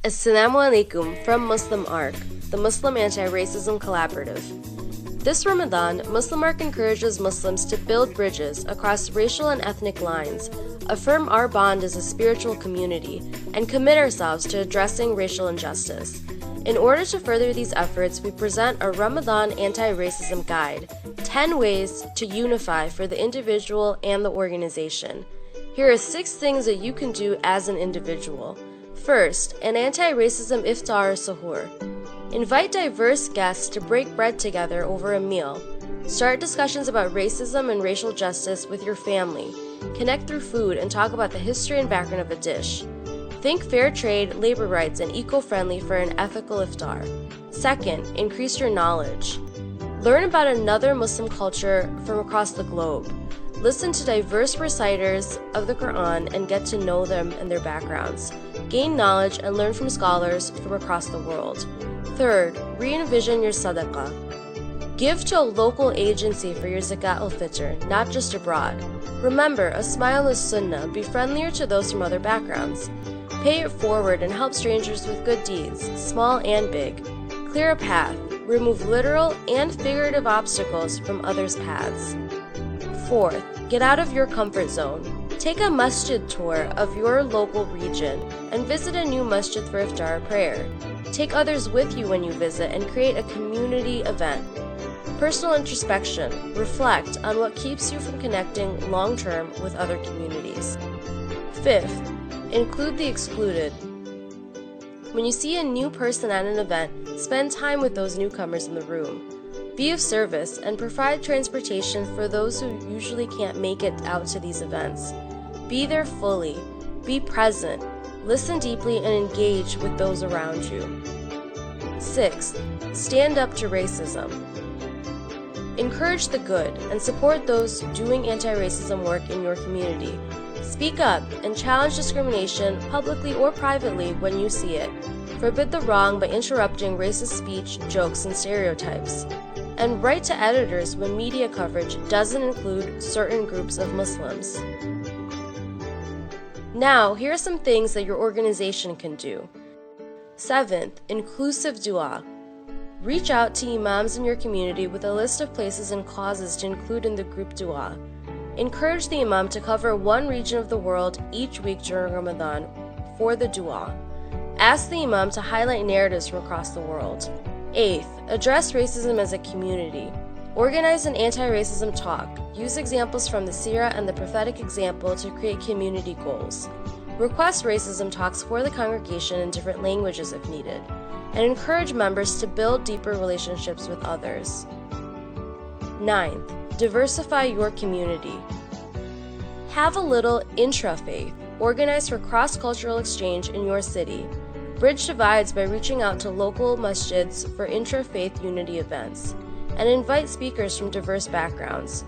Assalamu alaikum from MuslimARC, the Muslim Anti-Racism Collaborative. This Ramadan, MuslimARC encourages Muslims to build bridges across racial and ethnic lines, affirm our bond as a spiritual community, and commit ourselves to addressing racial injustice. In order to further these efforts, we present a Ramadan anti-racism guide, 10 ways to unify for the individual and the organization. Here are 6 things that you can do as an individual. First, an anti-racism iftar or suhoor. Invite diverse guests to break bread together over a meal. Start discussions about racism and racial justice with your family. Connect through food and talk about the history and background of a dish. Think fair trade, labor rights, and eco-friendly for an ethical iftar. Second, increase your knowledge. Learn about another Muslim culture from across the globe. Listen to diverse reciters of the Quran and get to know them and their backgrounds. Gain knowledge and learn from scholars from across the world. Third, re-envision your sadaqah. Give to a local agency for your zakat al-fitr, not just abroad. Remember, a smile is sunnah. Be friendlier to those from other backgrounds. Pay it forward and help strangers with good deeds, small and big. Clear a path. Remove literal and figurative obstacles from others' paths. Fourth, get out of your comfort zone. Take a masjid tour of your local region and visit a new masjid for iftar or prayer. Take others with you when you visit and create a community event. Personal introspection. Reflect on what keeps you from connecting long-term with other communities. Fifth, include the excluded. When you see a new person at an event, spend time with those newcomers in the room. Be of service and provide transportation for those who usually can't make it out to these events. Be there fully. Be present. Listen deeply and engage with those around you. Sixth, stand up to racism. Encourage the good and support those doing anti-racism work in your community. Speak up and challenge discrimination publicly or privately when you see it. Forbid the wrong by interrupting racist speech, jokes, and stereotypes. And write to editors when media coverage doesn't include certain groups of Muslims. Now, here are some things that your organization can do. Seventh, inclusive dua. Reach out to imams in your community with a list of places and causes to include in the group dua. Encourage the imam to cover one region of the world each week during Ramadan for the dua. Ask the imam to highlight narratives from across the world. Eighth, address racism as a community. Organize an anti-racism talk. Use examples from the seerah and the prophetic example to create community goals. Request racism talks for the congregation in different languages if needed. And encourage members to build deeper relationships with others. Ninth, diversify your community. Have a little intra-faith. Organize for cross-cultural exchange in your city. Bridge divides by reaching out to local masjids for intra-faith unity events. And invite speakers from diverse backgrounds.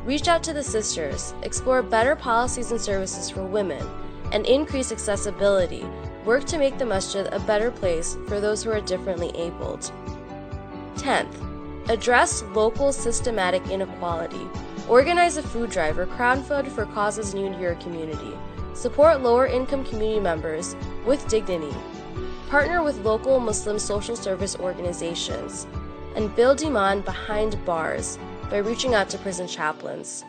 Reach out to the sisters, explore better policies and services for women, and increase accessibility. Work to make the masjid a better place for those who are differently abled. 10th, address local systematic inequality. Organize a food drive or crowdfund for causes new to your community. Support lower-income community members with dignity. Partner with local Muslim social service organizations. And build iman behind bars by reaching out to prison chaplains.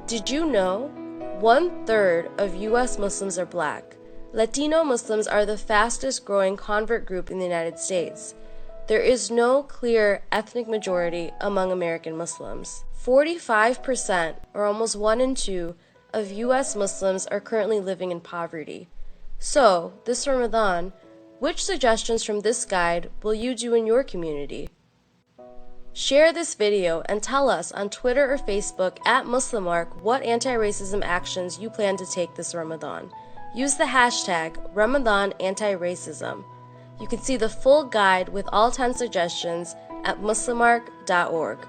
Did you know 1/3 of U.S. Muslims are Black? Latino Muslims are the fastest growing convert group in the United States. There is no clear ethnic majority among American Muslims. 45%, or almost 1 in 2, of U.S. Muslims are currently living in poverty. So, this Ramadan, which suggestions from this guide will you do in your community? Share this video and tell us on Twitter or Facebook at MuslimARC what anti-racism actions you plan to take this Ramadan. Use the hashtag #RamadanAntiRacism. You can see the full guide with all 10 suggestions at muslimarc.org.